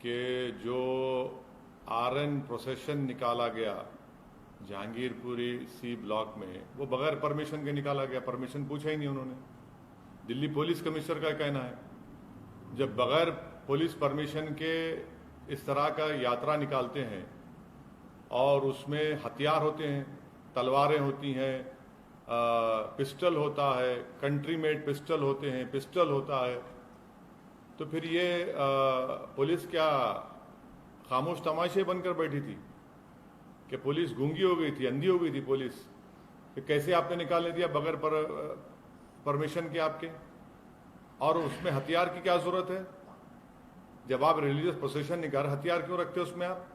कि जो RN procession निकाला गया जहांगीरपुरी सी ब्लॉक में, वो बगैर परमिशन के निकाला गया। परमिशन पूछा ही नहीं उन्होंने। दिल्ली पुलिस कमिश्नर का कहना है जब बगैर पुलिस परमिशन के इस तरह का यात्रा निकालते हैं और उसमें हथियार होते हैं, तलवारें होती हैं, पिस्टल होता है, कंट्री मेड पिस्टल होते हैं, पिस्टल होता है, तो फिर ये पुलिस क्या खामोश तमाशे बनकर बैठी थी कि पुलिस गूंगी हो गई थी, अंधी हो गई थी पुलिस? कि कैसे आपने निकालने दिया बगैर परमिशन के आपके? और उसमें हथियार की क्या जरूरत है? जब आप रिलीजियस प्रोसेशन निकाल, हथियार क्यों रखते उसमें आप?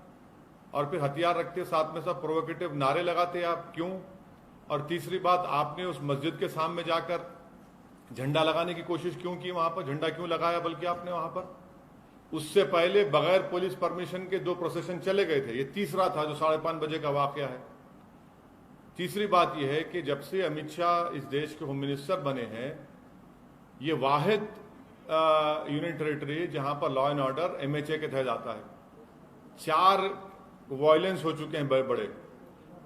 और फिर हथियार रखते साथ में सब प्रोवोकेटिव नारे लगाते आप, क्यों? और तीसरी बात, आपने उस मस्जिद के सामने जाकर झंडा लगाने की कोशिश क्यों की? वहां पर झंडा क्यों लगाया बल्कि आपने वहां पर? उससे पहले बगैर पुलिस परमिशन के 2 प्रोसेशन चले गए थे, ये तीसरा था जो 5:30 बजे का वाकया है। तीसरी बात यह है कि जब से अमित शाह इस देश के होम मिनिस्टर बने हैं, ये वाहिद यूनियन टेरिटरी जहां पर लॉ एंड ऑर्डर एमएचए के तहत आता है। 4 वायलेंस हो चुके हैं बड़े बड़े।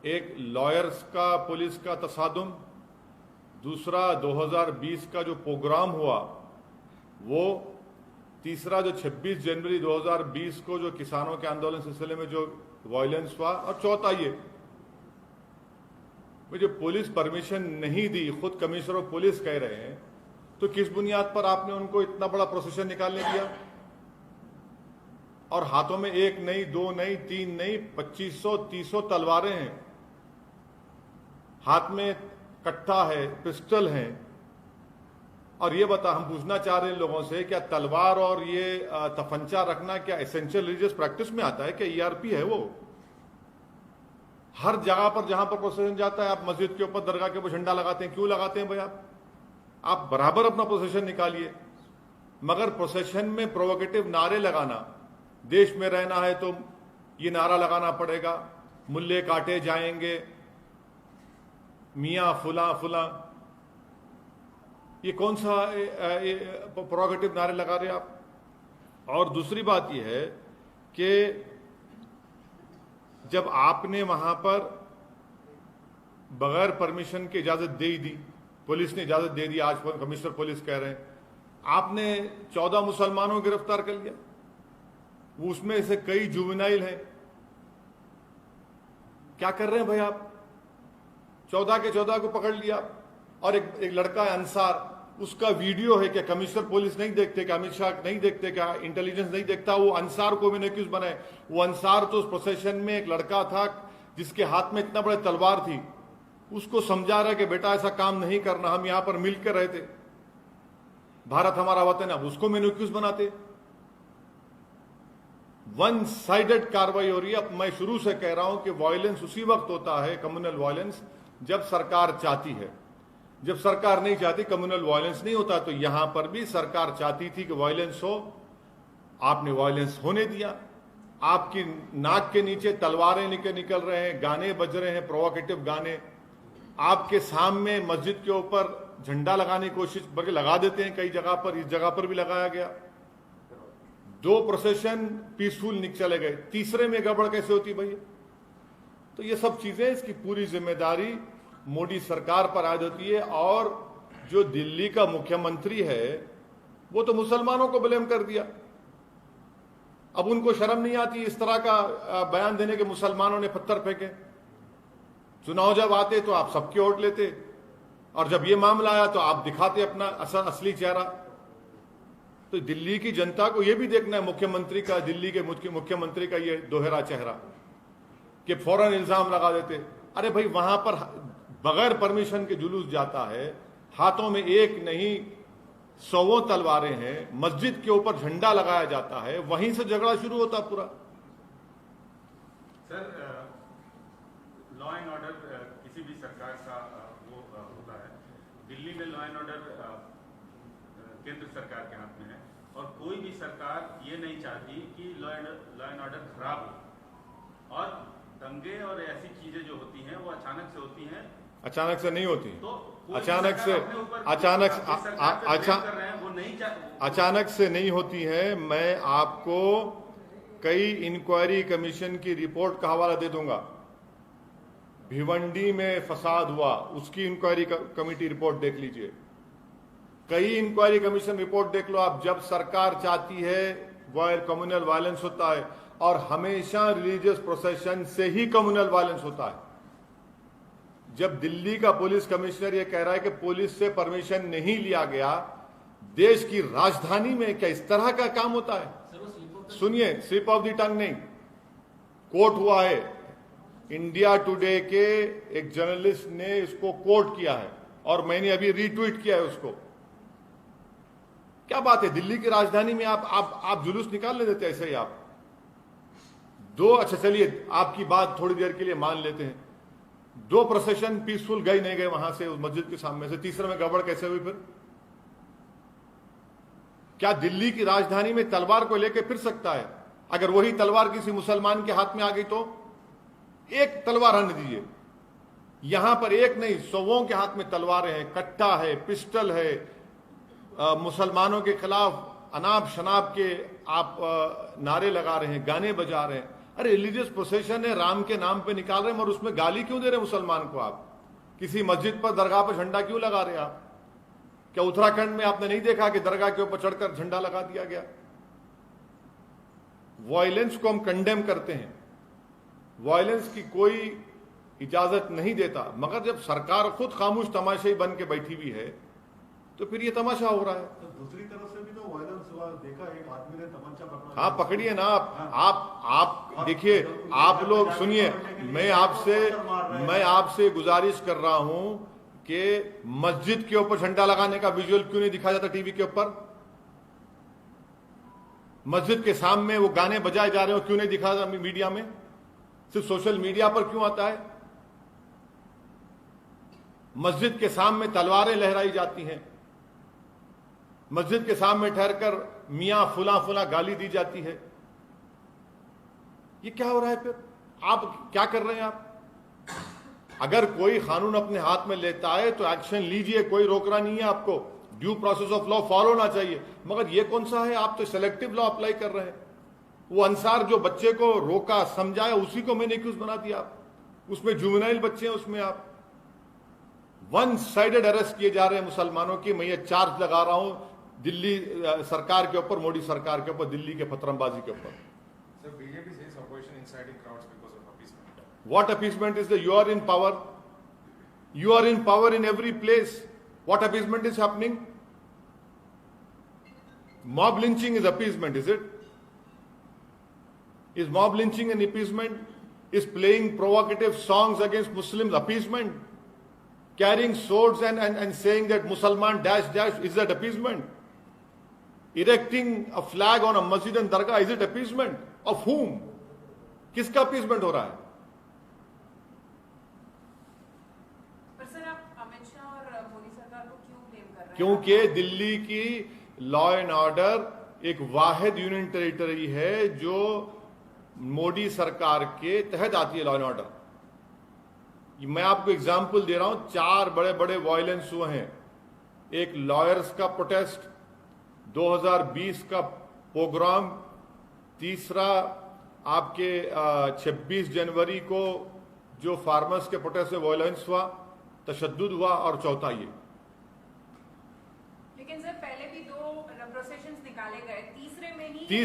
एक लॉयर्स का पुलिस का तसादुम, दूसरा 2020 का जो प्रोग्राम हुआ वो, तीसरा जो 26 जनवरी 2020 को जो किसानों के आंदोलन सिलसिले में जो वायलेंस हुआ, और चौथा ये जो पुलिस परमिशन नहीं दी, खुद कमिश्नर ऑफ पुलिस कह रहे हैं, तो किस बुनियाद पर आपने उनको इतना बड़ा प्रोसेशन निकालने दिया? और हाथों में 1 नहीं, 2 नहीं, 3 नहीं, 2500-300 तलवारें हैं, हाथ में कट्टा है, पिस्टल है। और ये हम पूछना चाह रहे हैं लोगों से, क्या तलवार और ये तफंचा रखना क्या एसेंशियल रिलीजियस प्रैक्टिस में आता है? क्या ईआरपी है वो? हर जगह पर जहां पर प्रोसेशन जाता है, आप मस्जिद के ऊपर, दरगाह के ऊपर झंडा लगाते हैं, क्यों लगाते हैं भाई? आप बराबर अपना प्रोसेशन निकालिए, मगर प्रोसेशन में प्रोवोकेटिव नारे लगाना, देश में रहना है तो ये नारा लगाना पड़ेगा, मुल्ले काटे जाएंगे, मियां फुला फुला, ये कौन सा प्रोवोकेटिव नारे लगा रहे आप? और दूसरी बात यह है कि जब आपने वहां पर बगैर परमिशन की इजाजत दे दी, पुलिस ने इजाजत दे दी, आज कमिश्नर पुलिस कह रहे हैं, आपने 14 मुसलमानों को गिरफ्तार कर लिया, वो उसमें से कई जुवेनाइल हैं। क्या कर रहे हैं भाई आप? 14 के 14 को पकड़ लिया। और एक लड़का है अंसार, उसका वीडियो है। क्या कमिश्नर पुलिस नहीं देखते? क्या अमित शाह नहीं देखते? क्या इंटेलिजेंस नहीं देखता? वो अंसार को भी एक्यूज बनाए। वो अंसार तो उस प्रोसेशन में एक लड़का था जिसके हाथ में इतना बड़ा तलवार थी, उसको समझा रहा है कि बेटा ऐसा काम नहीं करना, हम यहां पर मिलकर रहते, भारत हमारा वतन है, अब उसको मैंने एक्यूज बनाते। वन साइडेड कार्रवाई हो रही है। अब मैं शुरू से कह रहा हूं कि वायलेंस उसी वक्त होता है, कम्युनल वायलेंस, जब सरकार चाहती है। जब सरकार नहीं चाहती, कम्युनल वायलेंस नहीं होता। तो यहां पर भी सरकार चाहती थी कि वायलेंस हो, आपने वायलेंस होने दिया। आपकी नाक के नीचे तलवारें निकल रहे हैं, गाने बज रहे हैं, प्रोवोकेटिव गाने, आपके सामने मस्जिद के ऊपर झंडा लगाने की कोशिश, बल्कि लगा देते हैं कई जगह पर, इस जगह पर भी लगाया गया। 2 प्रोसेशन पीसफुल चले गए, तीसरे में गड़बड़ कैसे होती भैया? तो ये सब चीजें, इसकी पूरी जिम्मेदारी मोदी सरकार पर आयद होती है। और जो दिल्ली का मुख्यमंत्री है वो तो मुसलमानों को ब्लेम कर दिया। अब उनको शर्म नहीं आती इस तरह का बयान देने के मुसलमानों ने पत्थर फेंके? चुनाव जब आते तो आप सबके वोट लेते, और जब ये मामला आया तो आप दिखाते अपना असली चेहरा। तो दिल्ली की जनता को यह भी देखना है मुख्यमंत्री का, दिल्ली के मुख्यमंत्री का ये दोहरा चेहरा, कि फौरन इल्जाम लगा देते। अरे भाई, वहां पर बगैर परमिशन के जुलूस जाता है, हाथों में 1 नहीं 100 तलवारें हैं, मस्जिद के ऊपर झंडा लगाया जाता है, वहीं से झगड़ा शुरू होता पूरा। सर, लॉ एंड ऑर्डर किसी भी सरकार का वो होता है। दिल्ली में लॉ एंड ऑर्डर केंद्र सरकार के हाथ में है, और कोई भी सरकार ये नहीं चाहती कि लॉ एंड ऑर्डर खराब हो। और दंगे और ऐसी चीजें जो होती हैं वो अचानक से होती हैं। अचानक से नहीं होती, तो अचानक से नहीं होती है। मैं आपको कई इंक्वायरी कमीशन की रिपोर्ट का हवाला दे दूंगा। भिवंडी में फसाद हुआ, उसकी इंक्वायरी कमेटी रिपोर्ट देख लीजिए। कई इंक्वायरी कमीशन रिपोर्ट देख लो आप। जब सरकार चाहती है वह कम्युनल वायलेंस होता है, और हमेशा रिलीजियस प्रोसेशन से ही कम्युनल वायलेंस होता है। जब दिल्ली का पुलिस कमिश्नर यह कह रहा है कि पुलिस से परमिशन नहीं लिया गया, देश की राजधानी में क्या इस तरह का काम होता है? सुनिए, स्लिप ऑफ द टंग नहीं, कोर्ट हुआ है। इंडिया टुडे के एक जर्नलिस्ट ने इसको कोट किया है और मैंने अभी रीट्वीट किया है उसको। क्या बात है, दिल्ली की राजधानी में आप जुलूस निकालने देते ऐसे ही आप दो? अच्छा चलिए, आपकी बात थोड़ी देर के लिए मान लेते हैं। 2 प्रोसेशन पीसफुल गए नहीं गए वहां से, उस मस्जिद के सामने से, तीसरे में गड़बड़ कैसे हुई फिर? क्या दिल्ली की राजधानी में तलवार को लेकर फिर सकता है? अगर वही तलवार किसी मुसलमान के हाथ में आ गई तो एक तलवार हन दीजिए। यहां पर एक नहीं, 100 के हाथ में तलवारें हैं, कट्टा है, पिस्टल है, मुसलमानों के खिलाफ अनाप शनाप के आप नारे लगा रहे हैं, गाने बजा रहे हैं। अरे रिलीजियस प्रोसेशन है, राम के नाम पे निकाल रहे हैं, और उसमें गाली क्यों दे रहे हैं मुसलमान को? आप किसी मस्जिद पर, दरगाह पर झंडा क्यों लगा रहे हैं आप? क्या उत्तराखंड में आपने नहीं देखा कि दरगाह के ऊपर चढ़कर झंडा लगा दिया गया? वायलेंस को हम कंडेम करते हैं, वायलेंस की कोई इजाजत नहीं देता, मगर जब सरकार खुद खामोश तमाशाई बन के बैठी हुई है तो फिर ये तमाशा हो रहा है। तो दूसरी तरफ से भी तो वायलेंस हुआ, देखा एक आदमी ने तमंचा पकड़ा। हाँ, पकड़िए ना आप देखिए, आप लोग सुनिए, मैं आपसे गुजारिश कर रहा हूं कि मस्जिद के ऊपर झंडा लगाने का विजुअल क्यों नहीं दिखाया जाता टीवी के ऊपर? मस्जिद के सामने वो गाने बजाए जा रहे हो, क्यों नहीं दिखाया जाता मीडिया में? सिर्फ सोशल मीडिया पर क्यों आता है? मस्जिद के सामने तलवारें लहराई जाती हैं, मस्जिद के सामने ठहरकर मियां फुला फुला गाली दी जाती है। ये क्या हो रहा है? फिर आप क्या कर रहे हैं? आप अगर कोई कानून अपने हाथ में लेता है तो एक्शन लीजिए, कोई रोक रहा नहीं है आपको। Due process of law follow होना चाहिए, मगर ये कौन सा है? आप तो सेलेक्टिव लॉ अप्लाई कर रहे हैं। वो अंसार जो बच्चे को रोका समझाया, उसी को मैंने एक्यूज बना दिया आप। उसमें जुवेनाइल बच्चे हैं, उसमें आप वन साइडेड अरेस्ट किए जा रहे हैं मुसलमानों की। मैं ये चार्ज लगा रहा हूं दिल्ली सरकार के ऊपर, मोदी सरकार के ऊपर, दिल्ली के फतरमबाजी के ऊपर। So BJP says opposition inciting crowds because of appeasement. What appeasement is the? You are in power. You are in power in every place. What appeasement is happening? Mob lynching is appeasement, is it? Is mob lynching an appeasement? Is playing provocative songs against Muslims appeasement? Carrying swords and saying that Musalman dash dash, is that appeasement? Erecting a flag on a masjid and dargah, is it appeasement? Of whom? किसका appeasement हो रहा है? पर sir, आप अमित शाह और मोदी सरकार को क्यों ब्लेम कर रहे हैं? क्योंकि दिल्ली की लॉ एंड ऑर्डर एक वाहिद यूनियन टेरिटरी है जो मोदी सरकार के तहत आती है। लॉ एंड ऑर्डर, मैं आपको एग्जाम्पल दे रहा हूं, 4 बड़े बड़े वायलेंस हुए हैं। एक लॉयर्स का प्रोटेस्ट, 2020 का प्रोग्राम, तीसरा आपके 26 जनवरी को जो फार्मर्स के प्रोटेस्ट में वायलेंस हुआ, तशद्दुद हुआ, और चौथा ये। लेकिन सर पहले भी 2 प्रोसेशंस निकाले गए, तीसरे में ही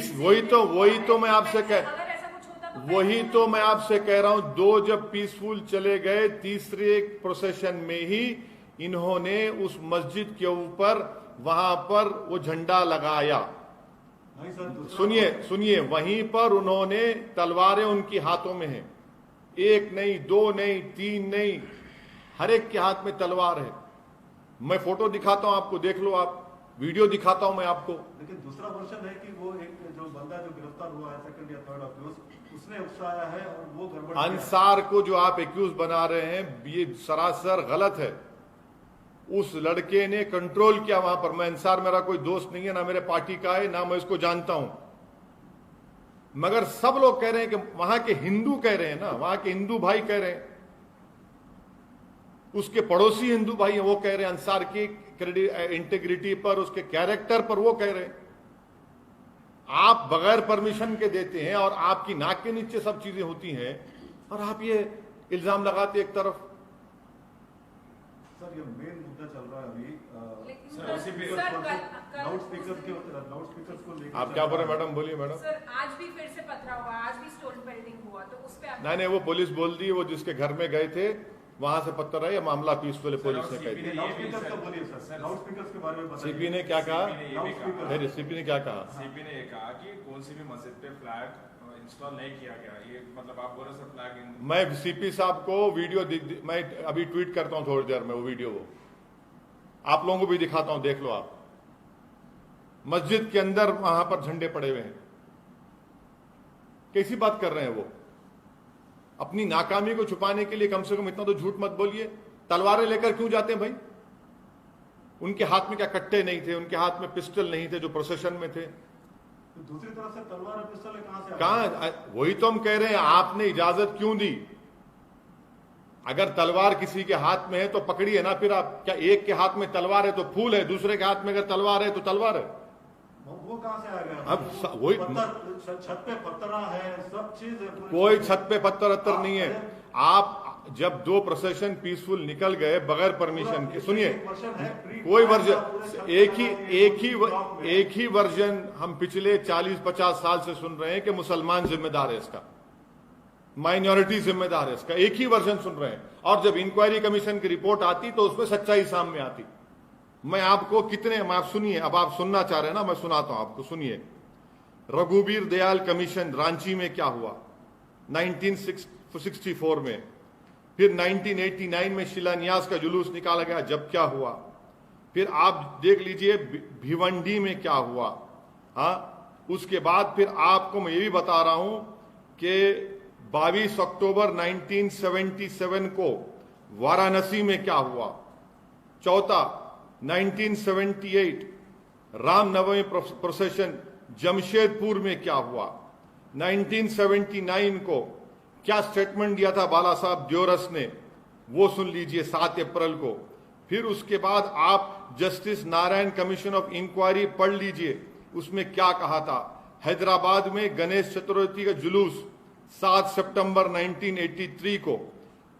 वही तो मैं आपसे कह अगर ऐसा कुछ होता तो वही तो मैं आपसे कह रहा हूं। 2 जब पीसफुल चले गए, तीसरे प्रोसेशन में ही इन्होंने उस मस्जिद के ऊपर वहां पर वो झंडा लगाया। नहीं सर, सुनिए, वहीं पर उन्होंने तलवारें उनकी हाथों में हैं, 1 नहीं, 2 नहीं, 3 नहीं, हर एक के हाथ में तलवार है। मैं फोटो दिखाता हूं आपको, देख लो आप, वीडियो दिखाता हूं मैं आपको। लेकिन दूसरा वर्षन है कि वो एक जो बंदा जो गिरफ्तार हुआ है, सेकंड या थर्ड अक्यूज, उसने उकसाया है और वो गड़बड़ किया है। अंसार को जो आप एक्यूज बना रहे हैं, ये सरासर गलत है। उस लड़के ने कंट्रोल किया वहां पर। मैं अंसार मेरा कोई दोस्त नहीं है, ना मेरे पार्टी का है, ना मैं इसको जानता हूं, मगर सब लोग कह रहे हैं कि वहां के हिंदू कह रहे हैं ना, वहां के हिंदू भाई कह रहे हैं, उसके पड़ोसी हिंदू भाई हैं, वो कह रहे हैं अंसार की इंटीग्रिटी पर, उसके कैरेक्टर पर वो कह रहे हैं। आप बगैर परमिशन के देते हैं और आपकी नाक के नीचे सब चीजें होती हैं और आप ये इल्जाम लगाते एक तरफ। सर ये मेन मुद्दा चल रहा है अभी लेकिन सर, उसी पे- लाउड स्पीकर को लेकर आप क्या बोल रहे हैं मैडम, बोलिए मैडम। सर आज भी फिर से पथरा हुआ, आज भी स्टोन पेल्टिंग हुआ, तो उस पे आप नहीं, वो पुलिस बोल दी, वो जिसके घर में गए थे वहां से पत्थर है, ये मामला पीसफुल पुलिस ने कह दिया। लाउड स्पीकर का बोलिए सर, लाउड स्पीकर के बारे में बताइए। सीपी ने क्या कहा? लाउडस्पीकर। नहीं, सीपी ने क्या कहा? सीपी ने ये कहा कि कौन सी भी मस्जिद पे फ्लैग इंस्टॉल नहीं किया गया। ये मतलब आप बोल रहे सर फ्लैग मैं सीपी साहब को वीडियो मैं अभी ट्वीट करता हूं थोड़ी देर में, वो वीडियो वो आप लोगों को भी दिखाता हूं, देख लो आप। मस्जिद के अंदर वहां पर झंडे पड़े हुए हैं। कैसी बात कर रहे हैं वो? अपनी नाकामी को छुपाने के लिए कम से कम इतना तो झूठ मत बोलिए। तलवारें लेकर क्यों जाते हैं भाई? उनके हाथ में क्या कट्टे नहीं थे? उनके हाथ में पिस्टल नहीं थे जो प्रोसेशन में थे? तो दूसरी तरफ से तलवार और पिस्टल कहां से कहां? वही तो हम कह रहे हैं, आपने इजाजत क्यों दी? अगर तलवार किसी के हाथ में है तो पकड़िए ना। फिर आप क्या, एक के हाथ में तलवार है तो फूल है, दूसरे के हाथ में अगर तलवार है तो तलवार है। वो कहां से आ गया? अब वही पत्थर, छत पे पत्थरा है, सब चीज है पूरे कोई छत छत पे पत्थर अत्तर नहीं है। आप जब दो प्रोसेशन पीसफुल निकल गए बगैर परमिशन के, सुनिए, कोई वर्जन एक ही वर्जन हम पिछले 40-50 साल से सुन रहे हैं कि मुसलमान जिम्मेदार है इसका, माइनॉरिटी जिम्मेदार है इसका, एक ही वर्जन सुन रहे हैं। और जब इंक्वायरी कमीशन की रिपोर्ट आती तो उसमें सच्चाई सामने आती। मैं आपको आप सुनिए, अब आप सुनना चाह रहे हैं ना, मैं सुनाता हूं आपको, सुनिए। रघुवीर दयाल कमीशन रांची में क्या हुआ 1964 में, फिर 1989 में शिलान्यास का जुलूस निकाला गया जब क्या हुआ, फिर आप देख लीजिए भिवंडी में क्या हुआ। उसके बाद फिर आपको मैं ये भी बता रहा हूं कि 22 अक्टूबर 1977 को वाराणसी में क्या हुआ। चौथा, 1978 रामनवमी प्रोसेशन जमशेदपुर में क्या हुआ। 1979 को क्या स्टेटमेंट दिया था बाला साहब द्योरस ने, वो सुन लीजिए 7 अप्रैल को। फिर उसके बाद आप justice Narayan commission of inquiry पढ़ लीजिए, उसमें क्या कहा था। हैदराबाद में गणेश चतुर्थी का जुलूस 7 सितंबर 1983 को।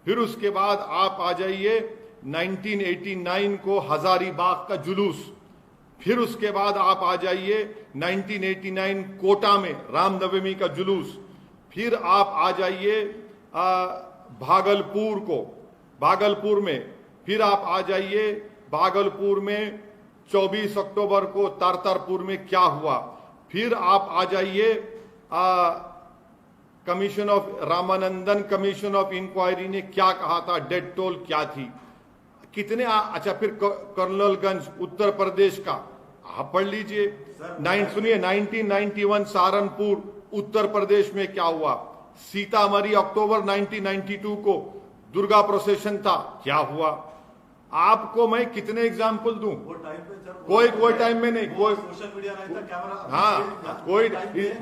फिर उसके बाद आप आ जाइए 1989 को हजारीबाग का जुलूस। फिर उसके बाद आप आ जाइए 1989 कोटा में रामनवमी का जुलूस। फिर आप आ जाइए भागलपुर को, भागलपुर में फिर आप आ जाइए भागलपुर में 24 अक्टूबर को तारतारपुर में क्या हुआ। फिर आप आ जाइए commission of Ramanandan commission of inquiry ने क्या कहा था, डेथ टोल क्या थी, कितने अच्छा। फिर कर्नलगंज उत्तर प्रदेश का आप पढ़ लीजिए। सुनिए 1991 सहारनपुर उत्तर प्रदेश में क्या हुआ। सीतामढ़ी अक्टूबर 1992 को दुर्गा प्रोसेशन था, क्या हुआ। आपको मैं कितने एग्जाम्पल दूं? वो टाइम पे जब कोई टाइम में नहीं, कोई सोशल मीडिया नहीं था, कैमरा हाँ कोई,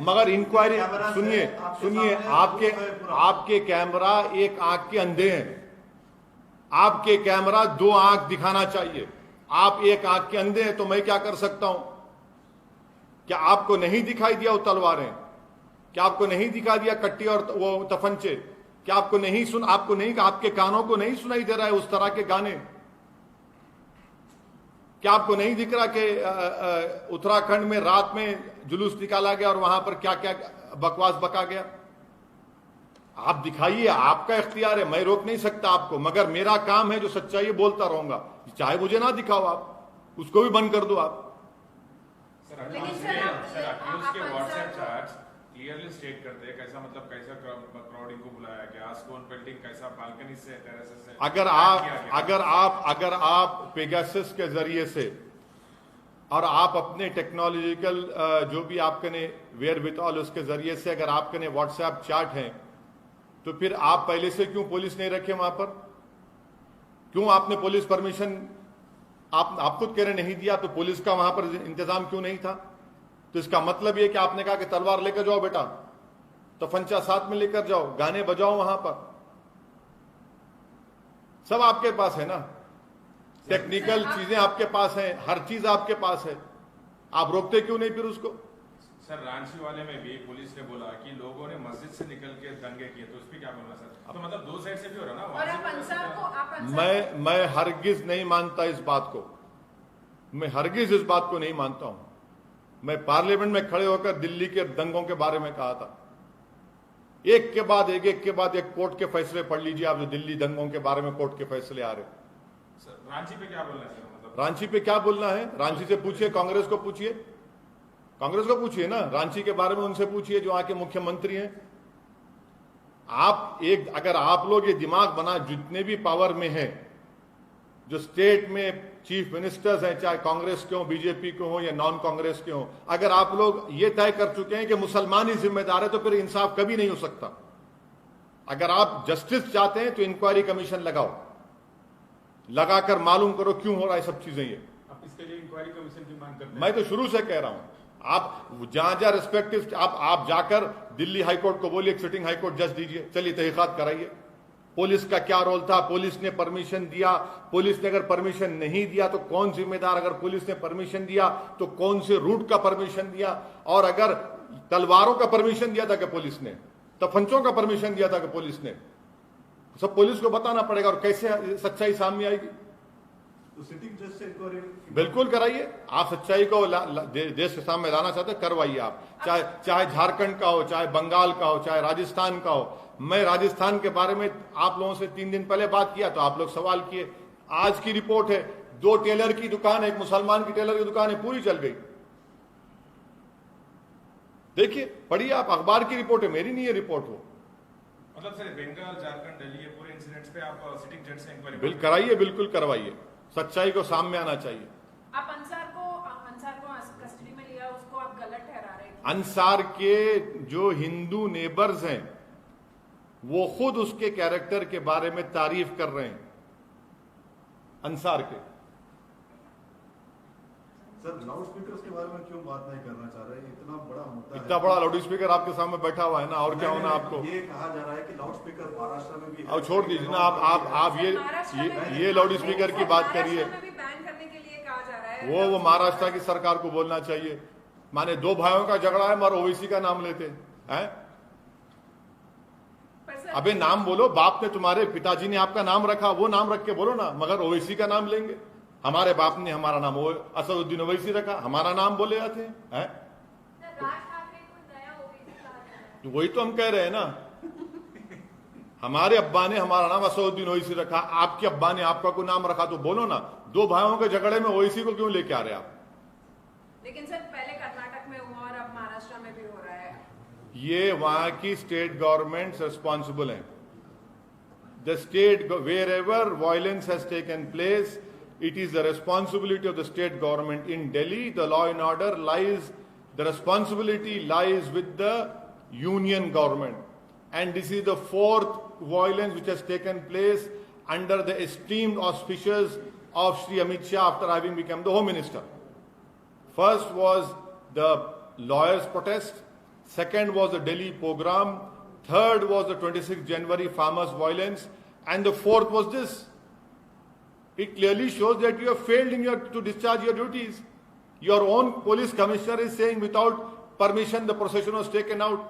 मगर इंक्वायरी सुनिए आपके कैमरा एक आंख के अंधे हैं। आपके कैमरा 2 आंख दिखाना चाहिए, आप एक आंख के अंधे हैं, तो मैं क्या कर सकता हूं? क्या आपको नहीं दिखाई दिया वो तलवारें? क्या आपको नहीं दिखा दिया कट्टी और वो तफंचे? क्या आपको नहीं, आपके कानों को नहीं सुनाई दे रहा है उस तरह के गाने? क्या आपको नहीं दिख रहा कि उत्तराखंड में रात में जुलूस निकाला गया और वहां पर क्या क्या बकवास बका गया? आप दिखाइए, आपका इख्तियार है, मैं रोक नहीं सकता आपको, मगर मेरा काम है जो सच्चाई बोलता रहूंगा। चाहे मुझे ना दिखाओ, आप उसको भी बंद कर दो आप। लेकिन सर आप के व्हाट्सएप चैट्स क्लियरली स्टेट करते हैं कैसा, मतलब कैसा क्राउडिंग को बुलाया गया, स्टोन पेल्टिंग कैसा, बालकनी से, टेरेस से। अगर आप पेगासस के जरिए से और आप अपने टेक्नोलॉजिकल जो भी आपके ने वेयर विथऑल उसके जरिए से अगर आपके ने व्हाट्सएप चैट हैं, तो फिर आप पहले से क्यों पुलिस नहीं रखे वहां पर? क्यों आपने पुलिस परमिशन आप खुद कह रहे नहीं दिया, तो पुलिस का वहां पर इंतजाम क्यों नहीं था? तो इसका मतलब यह कि आपने कहा कि तलवार लेकर जाओ बेटा, तो फंचा साथ में लेकर जाओ, गाने बजाओ वहां पर, सब आपके पास है ना, टेक्निकल चीजें आपके पास हैं, हर चीज आपके पास है, आप रोकते क्यों नहीं फिर उसको? सर रांची वाले में भी पुलिस ने बोला कि लोगों ने मस्जिद से निकल के दंगे किए, तो उस पर क्या बोलना सर? तो मतलब दो साइड से भी हो रहा ना। और आप अंसार को मैं हरगिज नहीं मानता इस बात को, मैं हरगिज इस बात को नहीं मानता हूं। मैं पार्लियामेंट में खड़े होकर दिल्ली के दंगों के बारे में कहा था, एक के बाद एक कोर्ट के फैसले पढ़ लीजिए आप, जो दिल्ली दंगों के बारे में कोर्ट के फैसले आ रहे। सर रांची पे क्या बोलना है सर? मतलब रांची पे क्या बोलना है? रांची से पूछिए, कांग्रेस को पूछिए, कांग्रेस को पूछिए ना, रांची के बारे में उनसे पूछिए जो आके मुख्यमंत्री हैं। अगर आप लोग ये दिमाग बना, जितने भी पावर में हैं, जो स्टेट में चीफ मिनिस्टर्स हैं, चाहे कांग्रेस के हो, बीजेपी के हो या नॉन कांग्रेस के हो, अगर आप लोग ये तय कर चुके हैं कि मुसलमान ही जिम्मेदार है, तो फिर इंसाफ कभी नहीं हो सकता। अगर आप जस्टिस चाहते हैं तो इंक्वायरी कमीशन लगाओ, लगाकर मालूम करो क्यों हो रहा है सब चीजें। ये आप इसके लिए इंक्वायरी कमीशन की मांग करते हैं? मैं तो शुरू से कह रहा हूं, आप जहां रिस्पेक्टिव आप जाकर दिल्ली हाईकोर्ट को बोलिए, सिटिंग हाईकोर्ट जज दीजिए, चलिए तहकीकात कराइए, पुलिस का क्या रोल था, पुलिस ने परमिशन दिया, पुलिस ने अगर परमिशन नहीं दिया तो कौन जिम्मेदार, अगर पुलिस ने परमिशन दिया तो कौन से रूट का परमिशन दिया, और अगर तलवारों का परमिशन दिया था कि पुलिस ने, तफंचों का परमिशन दिया था कि पुलिस ने, सब पुलिस को बताना पड़ेगा, और कैसे सच्चाई सामने आएगी। तो सिटिंग जज से इंक्वायरी बिल्कुल कराइए, आप सच्चाई को देश के सामने लाना चाहते हैं, करवाइए आप, चाहे झारखंड का हो, चाहे बंगाल का हो, चाहे राजस्थान का हो। मैं राजस्थान के बारे में आप लोगों से 3 दिन पहले बात किया तो आप लोग सवाल किए, आज की रिपोर्ट है, 2 टेलर की दुकान है, एक मुसलमान की टेलर की दुकान है, पूरी चल गई। देखिए, पढ़िए आप, अखबार की रिपोर्ट है, मेरी नहीं है रिपोर्ट वो। मतलब सर बंगाल, झारखंड, दिल्ली, ये पूरे इंसिडेंट्स पे आप सिटिंग जज से इंक्वायरी बिल कराइए, बिल्कुल करवाइए, सच्चाई को सामने आना चाहिए। आप अंसार को कस्टडी में लिया, उसको आप गलत ठहरा रहे हैं। अंसार के जो हिंदू नेबर्स हैं वो खुद उसके कैरेक्टर के बारे में तारीफ कर रहे हैं, अंसार के। सर लाउड स्पीकर के बारे में क्यों बात नहीं करना चाह रहे? इतना बड़ा मुद्दा है, इतना बड़ा लाउड स्पीकर आपके सामने बैठा हुआ है ना, और क्या होना आपको? ये कहा जा रहा है कि लाउड स्पीकर महाराष्ट्र में भी है। अब छोड़ दीजिए ना आप ये लाउड स्पीकर की बात करिए, महाराष्ट्र में भी बैन करने के लिए कहा जा रहा है। वो महाराष्ट्र की सरकार को बोलना चाहिए। माने 2 भाइयों का झगड़ा है, मगर ओवैसी का नाम लेते हैं। अबे नाम बोलो, बाप ने, तुम्हारे पिताजी ने आपका नाम रखा, वो नाम रख के बोलो ना, मगर ओवैसी का नाम लेंगे। हमारे बाप ने हमारा नाम असदुद्दीन ओवैसी रखा, हमारा नाम बोले जाते हैं। वही तो हम कह रहे हैं ना, हमारे अब्बा ने हमारा नाम असदुद्दीन ओवैसी रखा, आपके अब्बा ने आपका कोई नाम रखा, तो बोलो ना। 2 भाइयों के झगड़े में ओवैसी को क्यों लेके आ रहे आप? लेकिन सर पहले कर्नाटक में हुआ और अब महाराष्ट्र में भी हो रहा है। ये वहां की स्टेट गवर्नमेंट रिस्पॉन्सिबल है। The state, wherever violence has taken place, it is the responsibility of the state government. In Delhi, the law and order lies, the responsibility lies with the union government. And this is the 4th violence which has taken place under the esteemed auspices of Shri Amit Shah after having become the Home Minister. First was the lawyers' protest, second was the Delhi pogrom, third was the 26th January farmers' violence, and the 4th was this. It clearly shows that you have failed to discharge your duties. Your own police commissioner is saying without permission the procession was taken out.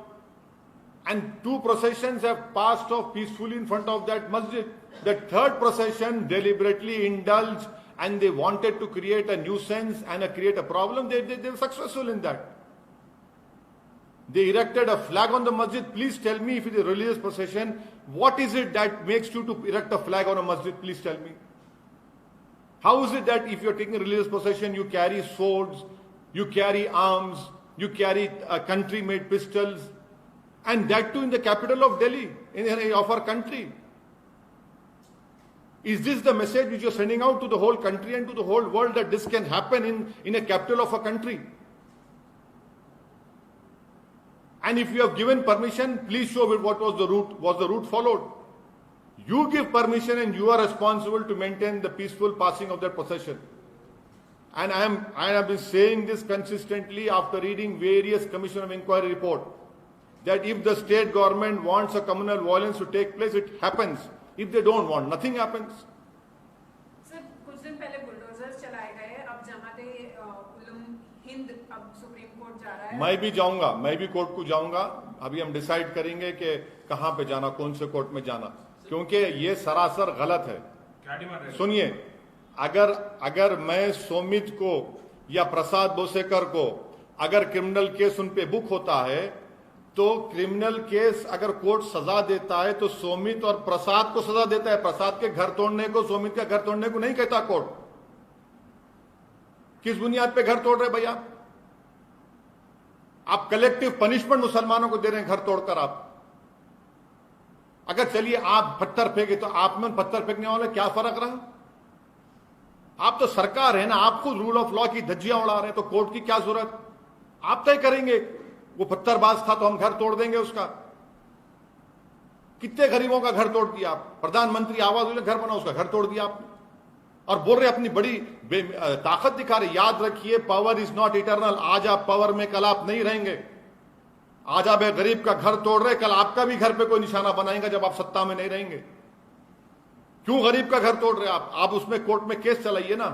And 2 processions have passed off peacefully in front of that masjid. The 3rd procession deliberately indulged and they wanted to create a nuisance and create a problem. They were successful in that. They erected a flag on the masjid. Please tell me, if it is a religious procession, what is it that makes you to erect a flag on a masjid? Please tell me. How is it that if you're taking a religious procession, you carry swords, you carry arms, you carry country-made pistols, and that too in the capital of Delhi, of our country? Is this the message which you're sending out to the whole country and to the whole world, that this can happen in a capital of a country? And if you have given permission, please show what was the route. Was the route followed? You give permission and you are responsible to maintain the peaceful passing of that procession. And I have been saying this consistently after reading various Commission of Inquiry report, that if the state government wants a communal violence to take place, it happens. If they don't want, nothing happens. Sir कुछ दिन पहले bulldozers चलाए गए, अब जमाते उलम हिंद अब supreme court जा रहा है। मैं भी जाऊंगा, मैं भी कोर्ट को जाऊंगा। अभी हम डिसाइड करेंगे कि कहां पे जाना, कौन से कोर्ट में जाना, क्योंकि ये सरासर गलत है। क्या डिमांड है? सुनिए, अगर मैं सोमित को या प्रसाद बोसेकर को अगर क्रिमिनल केस उन पे बुक होता है, तो क्रिमिनल केस अगर कोर्ट सजा देता है तो सोमित और प्रसाद को सजा देता है। प्रसाद के घर तोड़ने को, सोमित का घर तोड़ने को नहीं कहता कोर्ट। किस बुनियाद पे घर तोड़ रहे भैया? आप कलेक्टिव पनिशमेंट मुसलमानों को दे रहे हैं घर तोड़कर। आप अगर चलिए आप पत्थर फेंके तो आप में पत्थर फेंकने वाले क्या फर्क रहा? आप तो सरकार है ना, आप खुद रूल ऑफ लॉ की धज्जियां उड़ा रहे हैं, तो कोर्ट की क्या जरूरत? आप तय करेंगे। वो पत्थरबाज था तो हम घर तोड़ देंगे उसका। कितने गरीबों का घर तोड़ दिया आप? प्रधानमंत्री आवास योजना घर बना, उसका घर तोड़ दिया आपने, और बोल रहे अपनी बड़ी ताकत दिखा रहे। याद रखिए, पावर इज नॉट इटर्नल। आज आप पावर में, कल आप नहीं रहेंगे। आज आप एक गरीब का घर तोड़ रहे, कल आपका भी घर पे कोई निशाना बनाएगा जब आप सत्ता में नहीं रहेंगे। क्यों गरीब का घर तोड़ रहे आप? आप उसमें कोर्ट में केस चलाइए ना,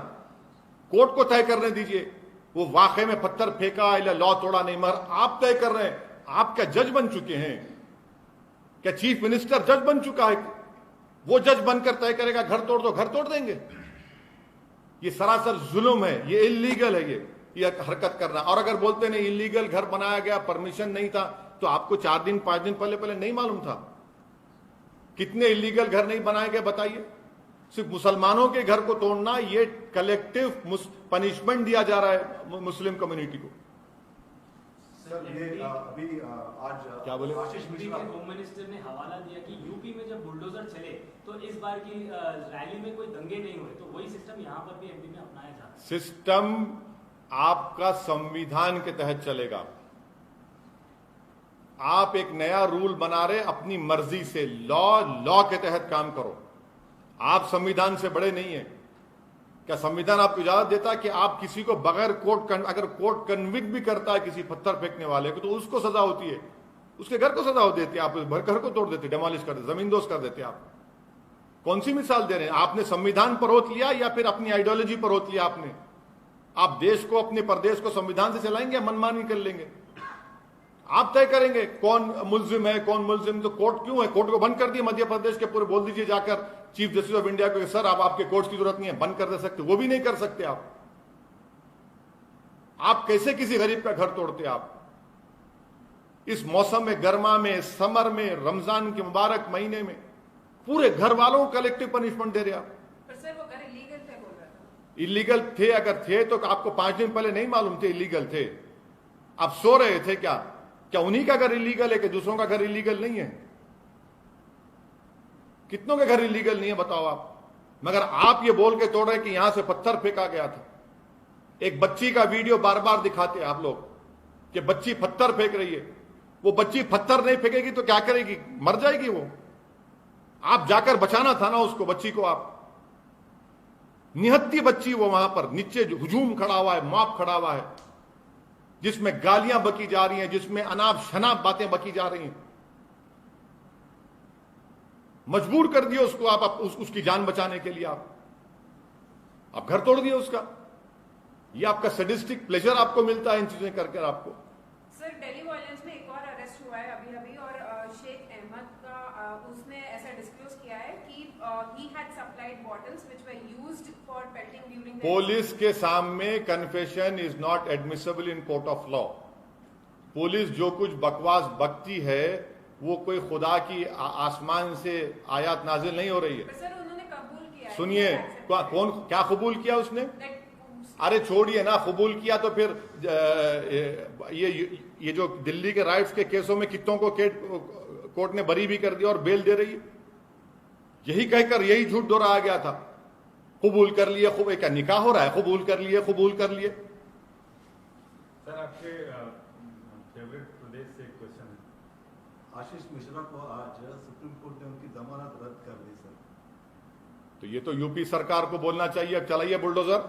कोर्ट को तय करने दीजिए वो वाकई में पत्थर फेंका या लॉ तोड़ा नहीं, मगर आप तय कर रहे हैं। आप क्या जज बन चुके हैं? क्या चीफ मिनिस्टर जज बन चुका है? वो जज बनकर तय करेगा घर तोड़ दो, घर तोड़ देंगे। ये सरासर जुल्म है, ये इलीगल है ये हरकत करना। और अगर बोलते नहीं इलीगल घर बनाया गया, परमिशन नहीं था, तो आपको 4 दिन 5 दिन पहले नहीं मालूम था? कितने इलीगल घर नहीं बनाए गए बताइए? सिर्फ मुसलमानों के घर को तोड़ना, ये कलेक्टिव पनिशमेंट दिया जा रहा है मुस्लिम कम्युनिटी को। सर ये अभी आज क्या बोले? आशीष यूपी मिश्रा के होम मिनिस्टर ने हवाला दिया कि यूपी में जब बुलडोजर चले तो इस बार की रैली में कोई दंगे नहीं हुए, तो वही सिस्टम यहाँ पर भी एमपी में अपनाया जा रहा है। सिस्टम आपका संविधान के तहत चलेगा। आप एक नया रूल बना रहे अपनी मर्जी से, लॉ के तहत काम करो। आप संविधान से बड़े नहीं है। क्या संविधान आपको इजाजत देता है कि आप किसी को बगैर कोर्ट, अगर कोर्ट कन्विक्ट भी करता है किसी पत्थर फेंकने वाले को, तो उसको सजा होती है, उसके घर को सजा हो देती है। आप घर को तोड़ देते, डेमोलिश कर देते, जमींदोज कर देते। आप कौन सी मिसाल दे रहे हैं? आपने संविधान पर रोक लिया या फिर अपनी आइडियोलॉजी पर रोक लिया आपने? आप देश को, अपने प्रदेश को संविधान से चलाएंगे या मनमानी कर लेंगे? आप तय करेंगे कौन मुल्जिम है, कौन मुल्जिम। तो कोर्ट क्यों है? कोर्ट को बंद कर दिए मध्य प्रदेश के पूरे। बोल दीजिए जाकर चीफ जस्टिस ऑफ इंडिया को, सर आप आपके कोर्ट की जरूरत नहीं है, बंद कर दे सकते। वो भी नहीं कर सकते आप कैसे किसी गरीब का घर तोड़ते? आप इस मौसम में, गर्मा में, समर में, रमजान के मुबारक महीने में पूरे घर वालों को कलेक्टिव पनिशमेंट दे रहे आप। पर सर वो घर इलीगल थे बोल रहा था। इलीगल थे? अगर थे तो आपको 5 दिन पहले नहीं मालूम थे इलीगल थे? आप सो रहे थे क्या? क्या उन्हीं का घर इलीगल है कि दूसरों का घर इलीगल नहीं है? कितनों के घर इलीगल नहीं है बताओ आप? मगर आप ये बोल के तोड़ रहे कि यहां से पत्थर फेंका गया था। एक बच्ची का वीडियो बार बार दिखाते हैं आप लोग कि बच्ची पत्थर फेंक रही है। वो बच्ची पत्थर नहीं फेंकेगी तो क्या करेगी? मर जाएगी वो। आप जाकर बचाना था ना उसको, बच्ची को। आप निहत्ती बच्ची वो वहां पर नीचे हुजूम खड़ा हुआ है, मॉब खड़ा हुआ है, जिसमें गालियां बकी जा रही हैं, जिसमें अनाप शनाप बातें बकी जा रही हैं। मजबूर कर दिया उसको आप उसकी जान बचाने के लिए। आप घर तोड़ दिए उसका। ये आपका सैडिस्टिक प्लेजर आपको मिलता है इन चीजें करके आपको। सर दिल्ली वायलेंस में एक और अरेस्ट हुआ है अभी और शेख अहमद का उसने ऐसा डिस्क्लोज किया है कि he had supplied bottles which were used for pelting during the police के सामने confession is not admissible in court of law. Police जो कुछ बकवास बकती है वो कोई खुदा की आसमान से आयत नाजिल नहीं हो रही है। पर सर उन्होंने कबूल किया है। सुनिए, कौन क्या कबूल किया उसने? अरे छोड़िए ना, कबूल किया तो फिर ये जो दिल्ली के राइट्स के केसों में कितनों को कोर्ट ने बरी भी कर दिया और बेल दे रही है। यही कहकर यही झूठ दोहराया गया था, कबूल कर लिए। क्या निकाह हो रहा है? कबूल कर लिए, कबूल कर लिए। सर आपके फेवरेट प्रदेश से एक क्वेश्चन है। आशीष मिश्रा को आज सुप्रीम कोर्ट ने उनकी जमानत रद्द कर दी सर। तो ये तो यूपी सरकार को बोलना चाहिए, अब चलाइए बुलडोजर,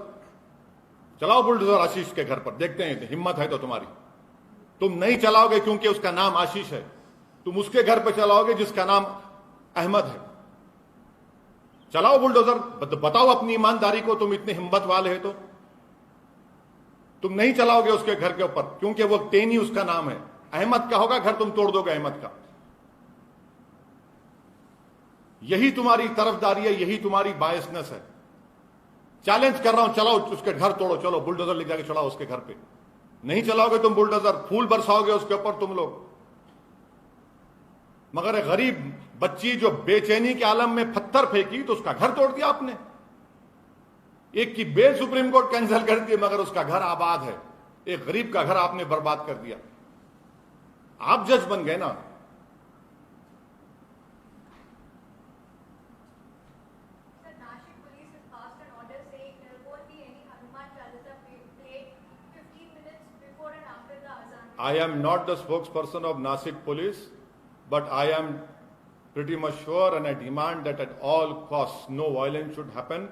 चलाओ बुलडोजर आशीष के घर पर, देखते हैं हिम्मत है तो तुम्हारी। तुम नहीं चलाओगे क्योंकि उसका नाम आशीष है, तुम उसके घर पर चलाओगे जिसका नाम अहमद है। चलाओ बुलडोजर, बताओ अपनी ईमानदारी को, तुम इतने हिम्मत वाले हैं तो। तुम नहीं चलाओगे उसके घर के ऊपर, क्योंकि वो टेनी उसका नाम है। अहमद का होगा घर, तुम तोड़ दोगे अहमद का। यही तुम्हारी तरफदारी है, यही तुम्हारी बायसनेस है। चैलेंज कर रहा हूं, चलाओ उसके घर तोड़ो, चलो बुलडोजर ले जाके चलाओ उसके घर पे। नहीं चलाओगे तुम बुलडोजर, फूल बरसाओगे उसके ऊपर तुम लोग। मगर एक गरीब बच्ची जो बेचैनी के आलम में पत्थर फेंकी तो उसका घर तोड़ दिया आपने। एक की बेल सुप्रीम कोर्ट कैंसिल कर दी, मगर उसका घर आबाद है। एक गरीब का घर आपने बर्बाद कर दिया। आप जज बन गए ना। I am not the spokesperson of Nasik police, but I am pretty much sure and I demand that at all costs no violence should happen,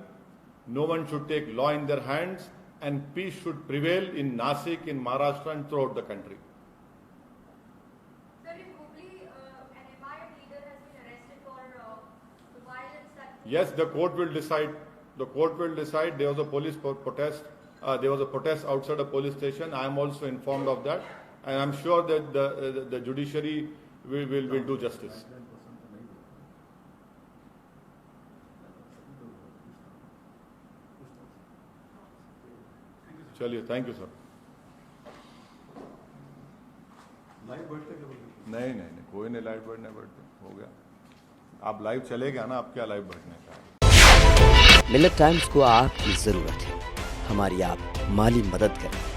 no one should take law in their hands, and peace should prevail in Nasik, in Maharashtra and throughout the country. Sir, in Hubli, an MIM leader has been arrested for the violence that... Yes, the court will decide. The court will decide. There was a police protest. There was a protest outside a police station. I am also informed of that. And I'm sure that the judiciary will do justice. चलिए, thank you sir. Live बैठते क्या बोलते? नहीं, कोई नहीं live बैठने बैठते, हो गया। आप लाइव चले गया ना, आप क्या लाइव बैठने का। मिल्लत टाइम्स को आपकी जरूरत है, हमारी आप माली मदद करें।